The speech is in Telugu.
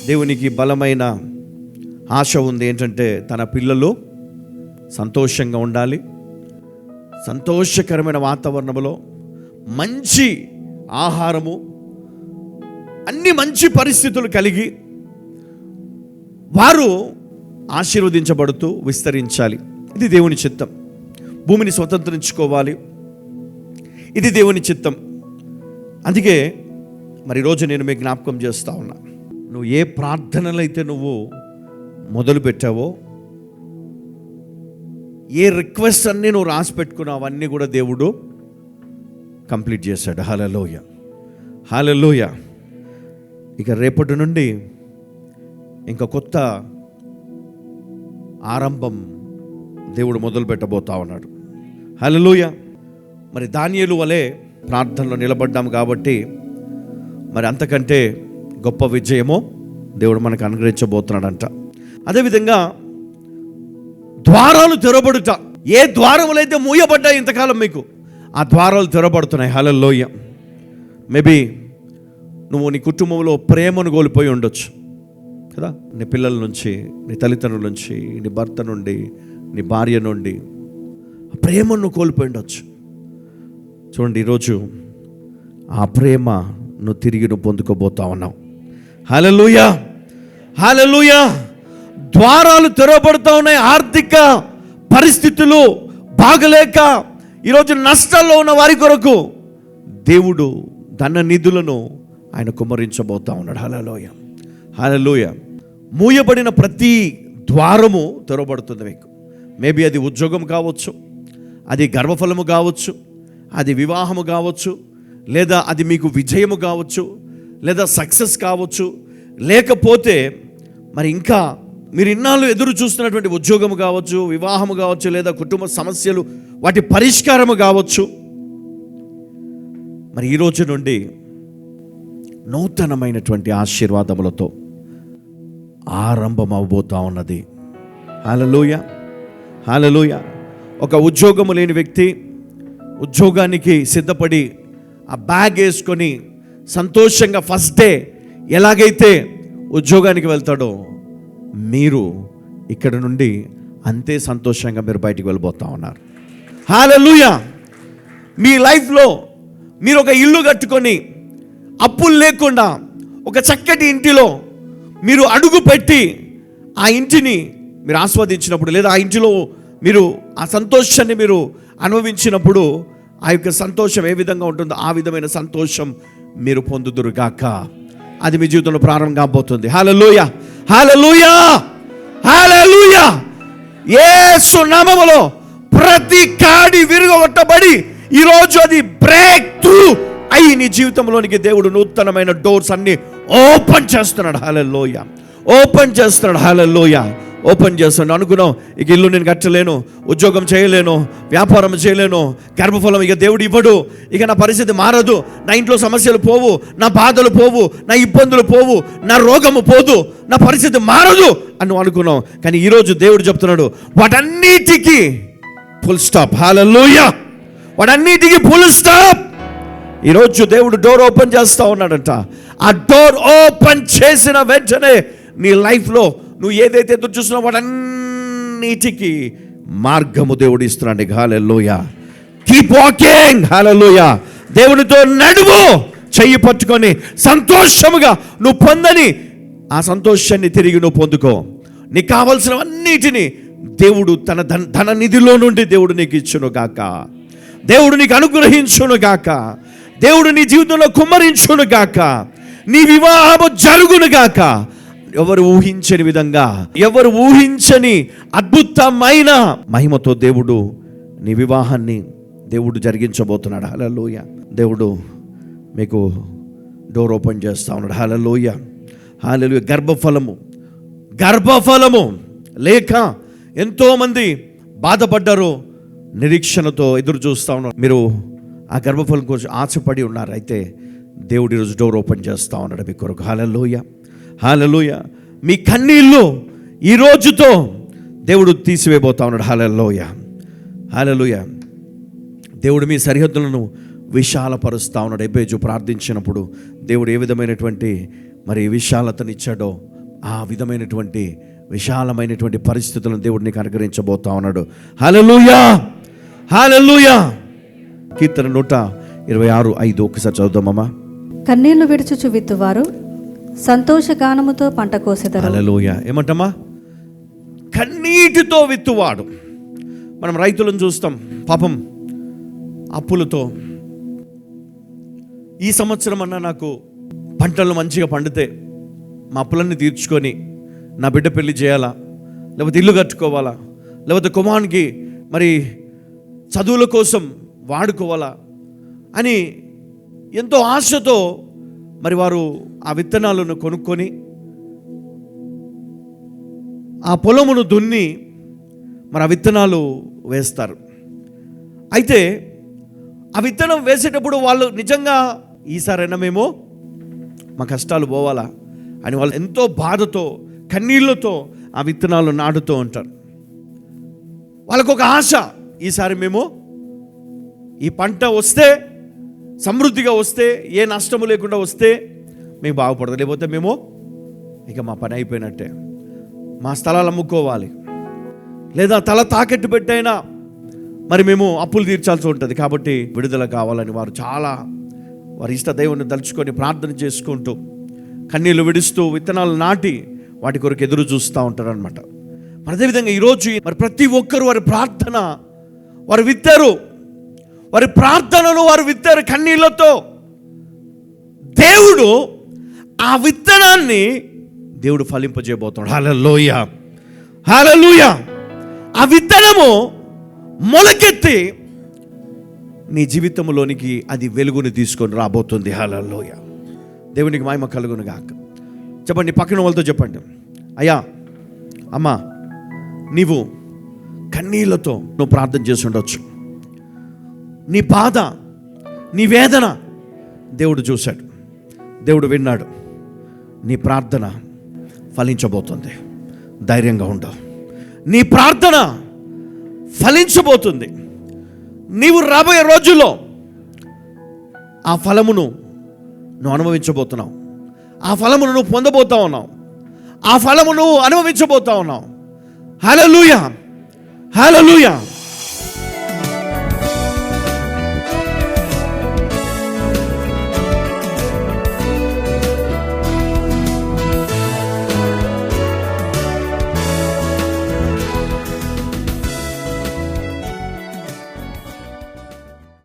దేవునికి బలమైన ఆశ ఉంది. ఏంటంటే తన పిల్లలు సంతోషంగా ఉండాలి, సంతోషకరమైన వాతావరణంలో మంచి ఆహారము, అన్ని మంచి పరిస్థితులు కలిగి వారు ఆశీర్వదించబడుతూ విస్తరించాలి. ఇది దేవుని చిత్తం. భూమిని స్వతంత్రించుకోవాలి, ఇది దేవుని చిత్తం. అందుకే మరి ఈరోజు నేను మీకు జ్ఞాపకం చేస్తా ఉన్నా, నువ్వు ఏ ప్రార్థనలు అయితే నువ్వు మొదలు పెట్టావో, ఏ రిక్వెస్ట్ అన్నీ నువ్వు రాసి పెట్టుకున్నావు, అవన్నీ కూడా దేవుడు కంప్లీట్ చేశాడు. హల్లెలూయా, హల్లెలూయా. ఇక రేపటి నుండి ఇంకా కొత్త ఆరంభం దేవుడు మొదలు పెట్టబోతా ఉన్నాడు. హల్లెలూయా. మరి దానియేలు వలె ప్రార్థనలో నిలబడ్డాము కాబట్టి మరి అంతకంటే గొప్ప విజయమో దేవుడు మనకు అనుగ్రహించబోతున్నాడంట. అదేవిధంగా ద్వారాలు తెరవబడుట, ఏ ద్వారములైతే మూయబడ్డాయి ఇంతకాలం మీకు, ఆ ద్వారాలు తెరవబడుతున్నాయి. హల్లెలూయా. మేబీ నువ్వు నీ కుటుంబంలో ప్రేమను కోల్పోయి ఉండొచ్చు కదా, నీ పిల్లల నుంచి, నీ తల్లిదండ్రుల నుంచి, నీ భర్త నుండి, నీ భార్య నుండి ప్రేమను కోల్పోయి ఉండొచ్చు. చూడండి, ఈరోజు ఆ ప్రేమ నువ్వు తిరిగి పొందుకోబోతా ఉన్నావు. హల్లెలూయా, హల్లెలూయా. ద్వారాలు తెరవబడుతూ ఉన్నాయి. ఆర్థిక పరిస్థితులు బాగలేక ఈరోజు నష్టాల్లో ఉన్న వారి కొరకు దేవుడు ధన నిధులను ఆయన కుమ్మరించబోతా ఉన్నాడు. హల్లెలూయా, హల్లెలూయా. మూయబడిన ప్రతి ద్వారము తెరవబడుతుంది మీకు. మేబీ అది ఉద్యోగం కావచ్చు, అది గర్భఫలము కావచ్చు, అది వివాహము కావచ్చు, లేదా అది మీకు విజయము కావచ్చు, లేదా సక్సెస్ కావచ్చు, లేకపోతే మరి ఇంకా మీరు ఇన్నాళ్ళు ఎదురు చూస్తున్నటువంటి ఉద్యోగము కావచ్చు, వివాహము కావచ్చు, లేదా కుటుంబ సమస్యలు వాటి పరిష్కారము కావచ్చు. మరి ఈరోజు నుండి నూతనమైనటువంటి ఆశీర్వాదములతో ఆరంభం అవబోతా ఉన్నది. హల్లెలూయా, హల్లెలూయా. ఒక ఉద్యోగము లేని వ్యక్తి ఉద్యోగానికి సిద్ధపడి ఆ బ్యాగ్ వేసుకొని సంతోషంగా ఫస్ట్ డే ఎలాగైతే ఉద్యోగానికి వెళ్తాడో, మీరు ఇక్కడ నుండి అంతే సంతోషంగా మీరు బయటికి వెళ్ళిపోతా ఉన్నారు. హల్లెలూయా. మీ లైఫ్లో మీరు ఒక ఇల్లు కట్టుకొని అప్పులు లేకుండా ఒక చక్కటి ఇంటిలో మీరు అడుగు పెట్టి ఆ ఇంటిని మీరు ఆస్వాదించినప్పుడు, లేదా ఆ ఇంటిలో మీరు ఆ సంతోషాన్ని మీరు అనుభవించినప్పుడు, ఆ యొక్క సంతోషం ఏ విధంగా ఉంటుందో ఆ విధమైన సంతోషం మీరు పొందుదురుగాక. అది మీ జీవితంలో ప్రారంభం కాబోతుంది. హల్లెలూయా, హల్లెలూయా, హల్లెలూయా. యేసు నామములో ప్రతి కాడి విరుగొట్టబడి ఈరోజు అది బ్రేక్ త్రూ అయి నీ జీవితంలోనికి దేవుడు నూతనమైన డోర్స్ అన్ని ఓపెన్ చేస్తున్నాడు. హల్లెలూయా, ఓపెన్ చేస్తున్నాడు. హల్లెలూయా, ఓపెన్ చేస్తున్నాడు. అనుకున్నావు, ఇక ఇల్లు నేను కట్టలేను, ఉద్యోగం చేయలేను, వ్యాపారం చేయలేను, గర్భఫలం ఇక దేవుడు ఇవ్వడు, ఇక నా పరిస్థితి మారదు, నా ఇంట్లో సమస్యలు పోవు, నా బాధలు పోవు, నా ఇబ్బందులు పోవు, నా రోగము పోదు, నా పరిస్థితి మారదు అని నువ్వు అనుకున్నావు. కానీ ఈరోజు దేవుడు చెప్తున్నాడు, వాటన్నిటికీ ఫుల్ స్టాప్. హల్లెలూయా, వాటన్నిటికీ ఫుల్ స్టాప్. ఈరోజు దేవుడు డోర్ ఓపెన్ చేస్తూ ఉన్నాడంట. ఆ డోర్ ఓపెన్ చేసిన వెంటనే నీ లైఫ్లో నువ్వు ఏదైతే ఎదురు చూస్తున్నావు వాటన్నిటికీ మార్గము దేవుడు ఇస్తున్నాడు. హల్లెలూయా. Keep walking. హల్లెలూయా. దేవునితో నడువు, చెయ్యి పట్టుకొని సంతోషముగా నువ్వు పొందని ఆ సంతోషాన్ని తిరిగి నువ్వు పొందుకో. నీకు కావలసినవన్నిటిని దేవుడు తన ధన నిధిలో నుండి దేవుడు నీకు ఇచ్చును గాక, దేవుడు నీకు అనుగ్రహించును గాక, దేవుడు నీ జీవితంలో కుమ్మరించును గాక, నీ వివాహము జరుగును గాక. ఎవరు ఊహించని విధంగా, ఎవరు ఊహించని అద్భుతమైన మహిమతో దేవుడు నీ వివాహాన్ని దేవుడు జరిగించబోతున్నాడు. హల్లెలూయా. దేవుడు మీకు డోర్ ఓపెన్ చేస్తా ఉన్నాడు. హల్లెలూయా, హల్లెలూయా. గర్భఫలము లేక ఎంతోమంది బాధపడ్డారు, నిరీక్షణతో ఎదురు చూస్తూ ఉన్నారు. మీరు ఆ గర్భఫలం కోసం ఆశపడి ఉన్నారు. అయితే దేవుడు ఈరోజు డోర్ ఓపెన్ చేస్తూ ఉన్నాడు మీ కొరకు. హల్లెలూయా, హల్లెలూయా. మీ కన్నీళ్ళు ఈ రోజుతో దేవుడు తీసివేయబోతా ఉన్నాడు. హల్లెలూయా, హల్లెలూయా. దేవుడు మీ సరిహద్దులను విశాలపరుస్తూ ఉన్నాడు. ఎబేజు ప్రార్థించినప్పుడు దేవుడు ఏ విధమైనటువంటి మరి విశాలతనిచ్చాడో ఆ విధమైనటువంటి విశాలమైనటువంటి పరిస్థితులను దేవుడు నీకు అనుగ్రహించబోతా ఉన్నాడు. హల్లెలూయా, హల్లెలూయా. కీర్తన 126:5 ఒకసారి చదువుదామమ్మా. కన్నీళ్లు విడుచుచు విత్తువారు సంతోషగానముతో పంట కోసెదరు. హల్లెలూయా. ఏమంటమ్మా? కన్నీటితో విత్తువాడు. మనం రైతులను చూస్తాం, పాపం అప్పులతో, ఈ సంవత్సరం అన్నా నాకు పంటలు మంచిగా పండితే మా అప్పులన్నీ తీర్చుకొని నా బిడ్డ పెళ్లి చేయాలా, లేకపోతే ఇల్లు కట్టుకోవాలా, లేకపోతే కుమారునికి మరి చదువుల కోసం వాడుకోవాలా అని ఎంతో ఆశతో మరి వారు ఆ విత్తనాలను కొనుక్కొని ఆ పొలమును దున్ని మరి ఆ విత్తనాలు వేస్తారు. అయితే ఆ విత్తనం వేసేటప్పుడు వాళ్ళు నిజంగా ఈసారైనా మేము మా కష్టాలు పోవాలా అని వాళ్ళు ఎంతో బాధతో కన్నీళ్లతో ఆ విత్తనాలు నాటుతూ ఉంటారు. వాళ్ళకు ఒక ఆశ, ఈసారి మేము ఈ పంట వస్తే సమృద్ధిగా వస్తే, ఏ నష్టము లేకుండా వస్తే మేము బాగుపడదు, లేకపోతే మేము ఇక మా పని అయిపోయినట్టే, మా స్థలాలు అమ్ముకోవాలి, లేదా తల తాకెట్టు పెట్టైనా మరి మేము అప్పులు తీర్చాల్సి ఉంటుంది. కాబట్టి విడుదల కావాలని వారు చాలా వారి ఇష్ట దేవుని తలుచుకొని ప్రార్థన చేసుకుంటూ కన్నీళ్లు విడుస్తూ విత్తనాలు నాటి వాటి కొరకు ఎదురు చూస్తూ ఉంటారనమాట. అదేవిధంగా ఈరోజు మరి ప్రతి ఒక్కరు వారి ప్రార్థన వారు విత్తారు, వారి ప్రార్థనను వారు విత్తారు కన్నీళ్లతో. దేవుడు ఆ విత్తనాన్ని దేవుడు ఫలింపజేయబోతున్నాడు. హల్లెలూయా, హల్లెలూయా. ఆ విత్తనము మొలకెత్తి నీ జీవితంలోనికి అది వెలుగుని తీసుకొని రాబోతుంది. హల్లెలూయా. దేవునికి మహిమ కలుగును గాక. చెప్పండి, పక్కన వాళ్ళతో చెప్పండి, అయ్యా అమ్మా నీవు కన్నీళ్లతో నువ్వు ప్రార్థన చేసి ఉండొచ్చు. నీ బాధ, నీ వేదన దేవుడు చూశాడు, దేవుడు విన్నాడు. నీ ప్రార్థన ఫలించబోతుంది. ధైర్యంగా ఉండవు. నీ ప్రార్థన ఫలించబోతుంది. నీవు రాబోయే రోజుల్లో ఆ ఫలమును నువ్వు అనుభవించబోతున్నావు. ఆ ఫలమును నువ్వు పొందబోతా ఉన్నావు. ఆ ఫలము నువ్వు అనుభవించబోతా ఉన్నావు. హల్లెలూయా, హల్లెలూయా.